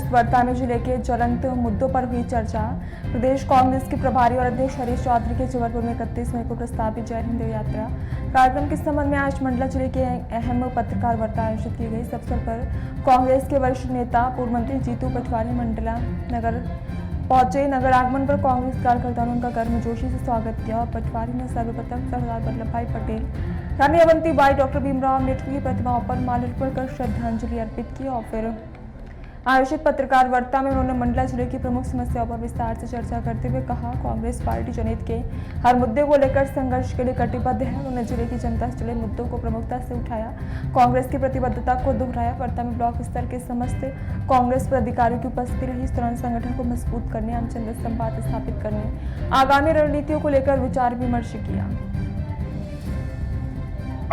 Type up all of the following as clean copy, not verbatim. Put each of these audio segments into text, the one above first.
वर्धा में जिले के ज्वलंत मुद्दों पर हुई चर्चा। प्रदेश कांग्रेस के प्रभारी और अध्यक्ष हरीश चौधरी के जबलपुर में 31 मई को प्रस्तावित जय हिंद यात्रा कार्यक्रम के संबंध में आज मंडला जिले के अहम पत्रकार वार्ता आयोजित की गई। इस अवसर पर कांग्रेस के वरिष्ठ नेता पूर्व मंत्री जीतू पटवारी मंडला नगर पहुंचे। नगर आगमन पर कांग्रेस कार्यकर्ताओं ने उनका गर्मजोशी से स्वागत किया। पटवारी ने सर्वप्रथम सरदार वल्लभ भाई पटेल, रानी अवंतीबाई, डॉक्टर भीमराव अम्बेडकर की प्रतिमाओं पर माल्यार्पण कर श्रद्धांजलि अर्पित की और फिर आयोजित पत्रकार वार्ता में उन्होंने मंडला जिले की प्रमुख समस्याओं पर विस्तार से चर्चा करते हुए कहा, कांग्रेस पार्टी जनहित के हर मुद्दे को लेकर संघर्ष के लिए कटिबद्ध है। उन्होंने जिले की जनता से जुड़े मुद्दों को प्रमुखता से उठाया, कांग्रेस की प्रतिबद्धता को दोहराया। वार्ता में ब्लॉक स्तर के समस्त कांग्रेस पदाधिकारियों की उपस्थिति रही। इस दौरान संगठन को मजबूत करने, जनता संवाद स्थापित करने, आगामी रणनीतियों को लेकर विचार विमर्श किया।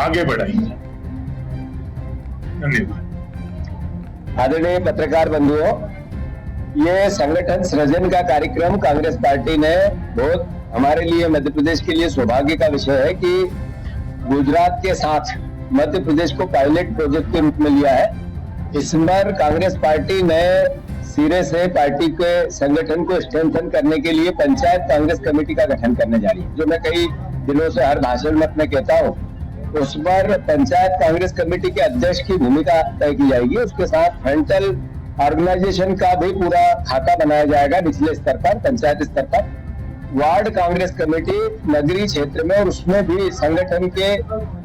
आगे बढ़ाइए। धन्यवाद। आदरणीय पत्रकार बंधुओं, ये संगठन सृजन का कार्यक्रम कांग्रेस पार्टी ने बहुत हमारे लिए, मध्य प्रदेश के लिए सौभाग्य का विषय है कि गुजरात के साथ मध्य प्रदेश को पायलट प्रोजेक्ट के रूप में लिया है। इस बार कांग्रेस पार्टी नए सिरे से पार्टी के संगठन को स्ट्रेंथन करने के लिए पंचायत कांग्रेस कमेटी का गठन करने जा रही है। जो मैं कई दिनों से हर भाषण में अपने कहता हूँ, उस पर पंचायत कांग्रेस कमेटी के अध्यक्ष की भूमिका तय की जाएगी। उसके साथ फ्रंटल ऑर्गेनाइजेशन का भी पूरा खाता बनाया जाएगा निचले स्तर पर, पंचायत स्तर पर। वार्ड कांग्रेस कमेटी नगरीय क्षेत्र में, और उसमें भी संगठन के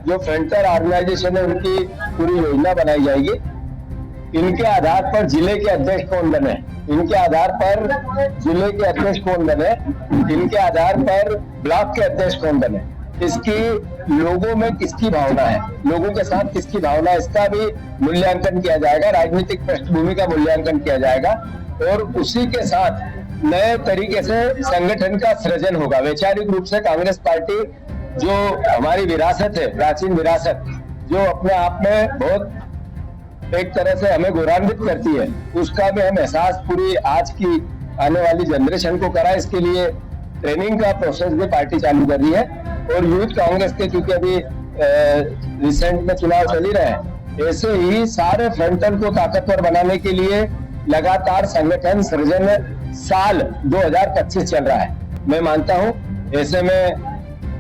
जो फ्रंटल ऑर्गेनाइजेशन है उनकी पूरी योजना बनाई जाएगी। इनके आधार पर जिले के अध्यक्ष कौन बने, इनके आधार पर जिले के अध्यक्ष कौन बने, इनके आधार पर ब्लॉक के अध्यक्ष कौन बने, इसकी लोगों में किसकी भावना है, लोगों के साथ किसकी भावना है, इसका भी मूल्यांकन किया जाएगा। राजनीतिक पृष्ठभूमि का मूल्यांकन किया जाएगा और उसी के साथ नए तरीके से संगठन का सृजन होगा। वैचारिक रूप से कांग्रेस पार्टी जो हमारी विरासत है, प्राचीन विरासत, जो अपने आप में बहुत एक तरह से हमें गौरवान्वित करती है, उसका भी हम एहसास पूरी आज की आने वाली जनरेशन को करा। इसके लिए ट्रेनिंग का प्रोसेस भी पार्टी चालू कर रही है। और यूथ कांग्रेस के चूंकि अभी रिसेंट में चुनाव चल ही रहे हैं, ऐसे ही सारे फ्रंटल को ताकतवर बनाने के लिए लगातार संगठन सृजन साल 2025 चल रहा है। मैं मानता हूं ऐसे में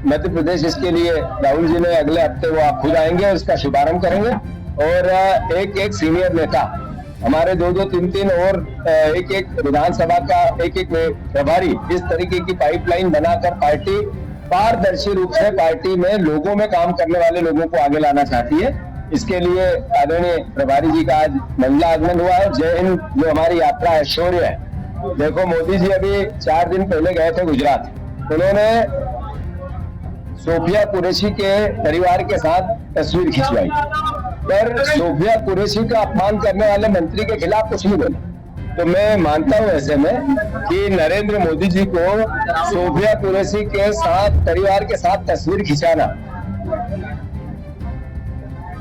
मध्य प्रदेश इसके लिए राहुल जी ने अगले हफ्ते वो आप खुद आएंगे और इसका शुभारंभ करेंगे। और एक सीनियर नेता हमारे 2-2, 3-3 और एक विधानसभा का एक प्रभारी, इस तरीके की पाइपलाइन बनाकर पार्टी पारदर्शी रूप से पार्टी में लोगों में काम करने वाले लोगों को आगे लाना चाहती है। इसके लिए आदरणीय प्रभारी जी का आज मंडला आगमन हुआ है। जय हिंद जो हमारी यात्रा है, शौर्य है। देखो, मोदी जी अभी 4 दिन पहले गए थे गुजरात। उन्होंने सोफिया कुरैशी के परिवार के साथ तस्वीर खिंचवाई, पर सोफिया कुरैशी का अपमान करने वाले मंत्री के खिलाफ कुछ नहीं बोले। तो मैं मानता हूं ऐसे में कि नरेंद्र मोदी जी को सोफिया कुरैशी के साथ, परिवार के साथ तस्वीर खिंचाना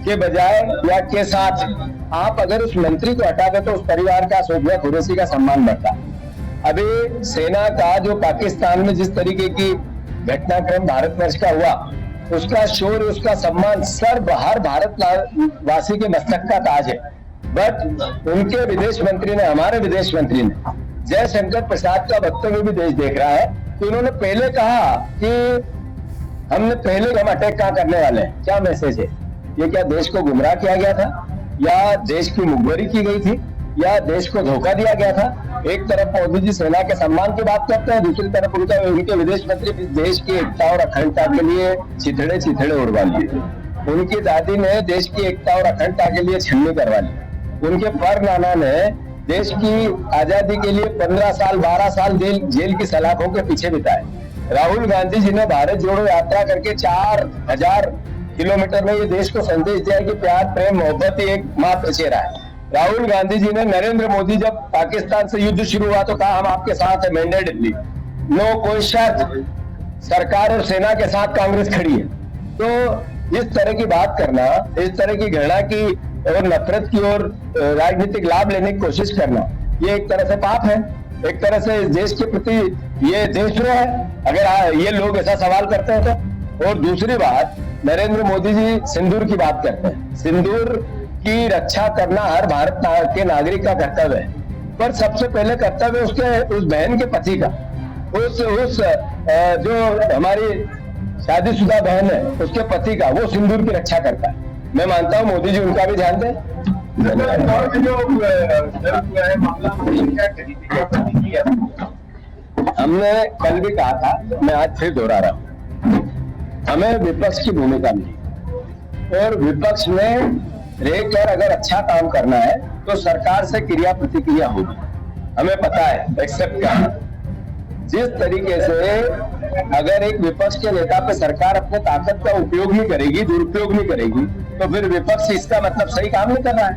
के बजाय या के साथ आप अगर उस मंत्री को हटा दे तो उस परिवार का, सोफिया कुरैशी का सम्मान बढ़ता। अभी सेना का जो पाकिस्तान में जिस तरीके की घटनाक्रम भारतवर्ष का हुआ, उसका शौर्य, उसका सम्मान हर भारतवासी के मस्तक का ताज है। बट उनके विदेश मंत्री ने, हमारे विदेश मंत्री ने, जयशंकर प्रसाद का वक्तव्य भी देश देख रहा है। तो उन्होंने पहले कहा कि हम अटैक कहाँ करने वाले हैं। क्या मैसेज है ये? क्या देश को गुमराह किया गया था, या देश की मुखबरी की गई थी, या देश को धोखा दिया गया था? एक तरफ मोदी जी सेना के सम्मान की बात करते हैं, दूसरी तरफ उनके विदेश मंत्री देश की एकता और अखंडता के लिए चिथड़े उड़वा लिए। उनकी दादी ने देश की एकता और अखंडता के लिए छन्नी करवा ली। उनके पर नाना ने देश की आजादी के लिए 15 साल 12 साल जेल की सलाखों के पीछे बिताए। राहुल गांधी जी ने भारत जोड़ो यात्रा करके 4000 किलोमीटर में ये देश को संदेश दिया कि प्यार, प्रेम, मोहब्बत ही एक मात्र चेहरा है। राहुल गांधी जी ने, नरेंद्र मोदी जब पाकिस्तान से युद्ध शुरू हुआ तो कहा हम आपके साथ है मैंडेटली, नो कोई शर्त, सरकार और सेना के साथ कांग्रेस खड़ी है। तो इस तरह की बात करना, इस तरह की घृणा की और नफरत की और राजनीतिक लाभ लेने की कोशिश करना, ये एक तरह से पाप है। एक तरह से इस देश के प्रति ये देशद्रोह है अगर ये लोग ऐसा सवाल करते हैं तो। और दूसरी बात, नरेंद्र मोदी जी सिंदूर की बात करते हैं। सिंदूर की रक्षा करना हर भारत के नागरिक का कर्तव्य है। पर सबसे पहले कर्तव्य उसके उस बहन के पति का, उस जो हमारी शादीशुदा बहन है उसके पति का, वो सिंदूर की रक्षा करता है। मैं मानता हूँ मोदी जी उनका भी ध्यान दें। हमने कल भी कहा था, मैं आज फिर दोहरा रहा हूँ, हमें विपक्ष की भूमिका मिली और विपक्ष में रहकर अगर अच्छा काम करना है तो सरकार से क्रिया प्रतिक्रिया होगी। हमें पता है एक्सेप्ट करना। जिस तरीके से अगर एक विपक्ष के नेता पे सरकार अपने ताकत का उपयोग नहीं करेगी, दुरुपयोग नहीं करेगी, तो फिर विपक्ष इसका मतलब सही काम नहीं कर रहा है।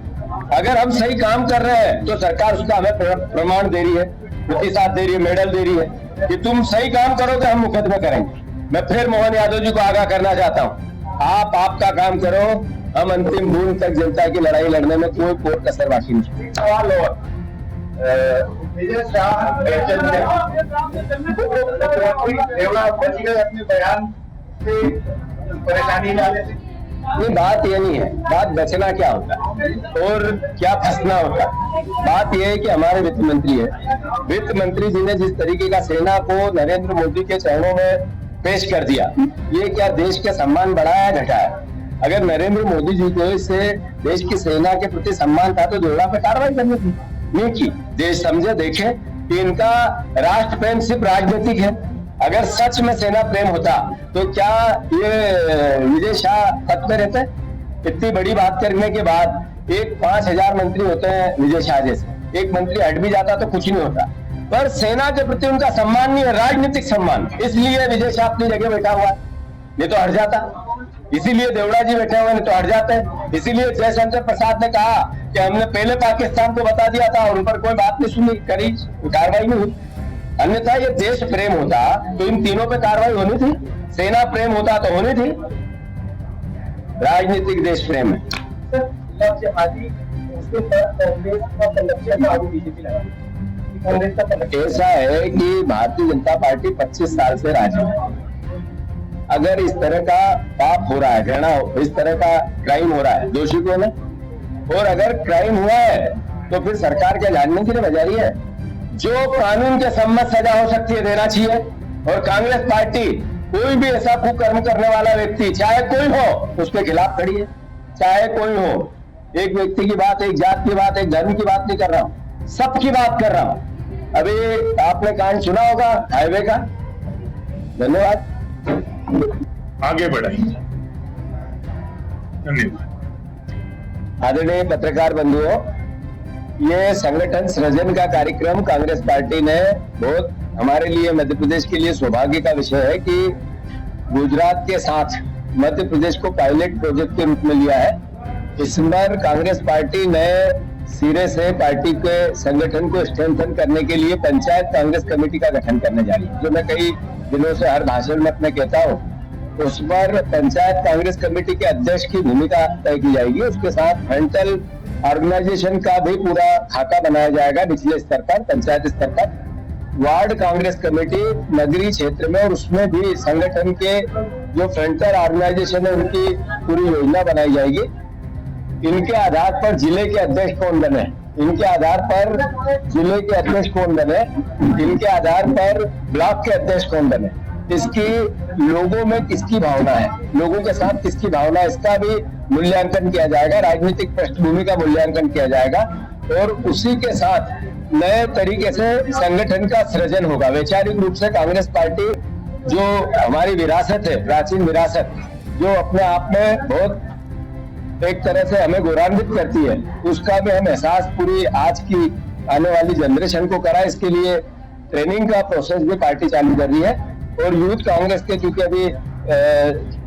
अगर हम सही काम कर रहे हैं तो सरकार उसका हमें प्रमाण दे रही है, प्रतिशत दे रही है, मेडल दे रही है कि तुम सही काम करोगे हम मुकदमे करेंगे। मैं फिर मोहन यादव जी को आगाह करना चाहता हूँ, आप आपका काम करो, हम अंतिम बूंद तक जनता की लड़ाई लड़ने में कोई कसर बाकी नहीं। सवाल और विजय शाह अपने बयान से परेशानी डाले। नहीं, बात ये नहीं है, बात बचना क्या होता है और क्या फंसना होता है। बात यह है कि हमारे वित्त मंत्री है, वित्त मंत्री जी ने जिस तरीके का सेना को नरेंद्र मोदी के चरणों में पेश कर दिया, ये क्या देश के सम्मान बढ़ाया या घटाया? अगर नरेंद्र मोदी जी को इससे देश की सेना के प्रति सम्मान था तो देवड़ा पे कार्रवाई करनी थी, नहीं की। देश समझे, देखे कि इनका राष्ट्र प्रेम सिर्फ राजनीतिक है। अगर सच में सेना प्रेम होता तो क्या ये विजय शाह पद पे रहते? इतनी बड़ी बात करने के बाद एक 5000 मंत्री होते हैं विजय शाह जैसे, एक मंत्री हट भी जाता तो कुछ नहीं होता। पर सेना के प्रति उनका सम्मान नहीं है, राजनीतिक सम्मान, इसलिए विजय शाह अपनी जगह बैठा हुआ है, नहीं तो हट जाता। इसीलिए देवड़ा जी बैठे हुए नहीं तो हट जाते हैं। इसीलिए जयशंकर प्रसाद ने कहा कि हमने पहले पाकिस्तान को बता दिया था और उन पर कोई बात नहीं सुनी, करी, कार्रवाई नहीं हुई। अन्यथा ये देश प्रेम होता तो इन तीनों पे कार्रवाई होनी थी, सेना प्रेम होता तो होनी थी। राजनीतिक देश प्रेम है। ऐसा है कि भारतीय जनता पार्टी 25 साल से राज में, अगर इस तरह का पाप हो रहा है, घृणा इस तरह का क्राइम हो रहा है, दोषी कौन है? और अगर क्राइम हुआ है तो फिर सरकार क्या जानने के लिए बजाई है? जो कानून के सम्मत सजा हो सकती है देना चाहिए। और कांग्रेस पार्टी कोई भी ऐसा कुकर्म करने वाला व्यक्ति, चाहे कोई हो, उसके खिलाफ खड़ी है, चाहे कोई हो। एक व्यक्ति की बात, एक जात की बात, एक धर्म की बात नहीं कर रहा हूं, सबकी बात कर रहा हूं। अभी आपने कांड सुना होगा हाईवे का। धन्यवाद, आगे बढ़ाइए। धन्यवाद। आदरणीय पत्रकार बंधुओं, ये संगठन सृजन का कार्यक्रम कांग्रेस पार्टी ने बहुत हमारे लिए, मध्य प्रदेश के लिए सौभाग्य का विषय है कि गुजरात के साथ मध्य प्रदेश को पायलट प्रोजेक्ट के रूप में लिया है। इस बार कांग्रेस पार्टी नए सिरे से पार्टी के संगठन को स्ट्रेंथन करने के लिए पंचायत कांग्रेस कमेटी का गठन करने जा रही है। जो मैं कई दिनों से हर भाषण में अपने कहता हूँ, उस पर पंचायत कांग्रेस कमेटी के अध्यक्ष की भूमिका तय की जाएगी। उसके साथ फ्रंटल ऑर्गेनाइजेशन का भी पूरा खाका बनाया जाएगा, निचले स्तर पर, पंचायत स्तर पर। वार्ड कांग्रेस कमेटी नगरीय क्षेत्र में, और उसमें भी संगठन के जो फ्रंटल ऑर्गेनाइजेशन है उनकी पूरी योजना बनाई जाएगी। इनके आधार पर जिले के अध्यक्ष कौन बने, इनके आधार पर जिले के अध्यक्ष कौन बने, इनके आधार पर ब्लॉक के अध्यक्ष कौन बने, इसकी लोगों में किसकी भावना है, लोगों के साथ किसकी भावना है, इसका भी मूल्यांकन किया जाएगा। राजनीतिक पृष्ठभूमि का मूल्यांकन किया जाएगा और उसी के साथ नए तरीके से संगठन का सृजन होगा। वैचारिक रूप से कांग्रेस पार्टी जो हमारी विरासत है, प्राचीन विरासत, जो अपने आप में बहुत एक तरह से हमें गौरवान्वित करती है, उसका भी हम एहसास पूरी आज की आने वाली जनरेशन को करा। इसके लिए ट्रेनिंग का प्रोसेस भी पार्टी चालू कर रही है। और यूथ कांग्रेस के, क्योंकि अभी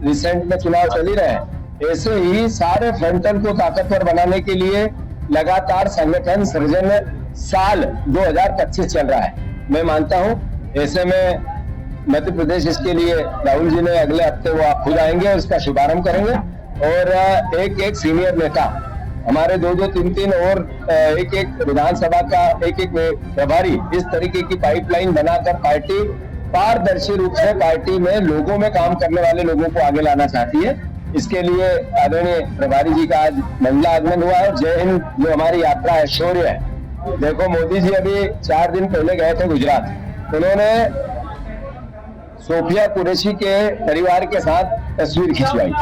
रिसेंट में चुनाव चल ही रहे हैं, ऐसे ही सारे फ्रंटल को ताकतवर बनाने के लिए लगातार संगठन सृजन साल 2025 चल रहा है। मैं मानता हूं ऐसे में मध्य प्रदेश इसके लिए राहुल जी ने अगले हफ्ते वो खुद आएंगे और इसका शुभारंभ करेंगे। और एक एक सीनियर नेता, हमारे 2-2, 3-3 और एक एक विधानसभा का एक एक प्रभारी, इस तरीके की पाइपलाइन बनाकर पार्टी पारदर्शी रूप से पार्टी में लोगों में काम करने वाले लोगों को आगे लाना चाहती है। इसके लिए आदरणीय प्रभारी जी का आज मंडला आगमन हुआ है। जय हिंद जो हमारी यात्रा है, शौर्य है, देखो, मोदी जी अभी 4 दिन पहले गए थे गुजरात। उन्होंने सोफिया कुरैशी के परिवार के साथ तस्वीर खिंचवाई।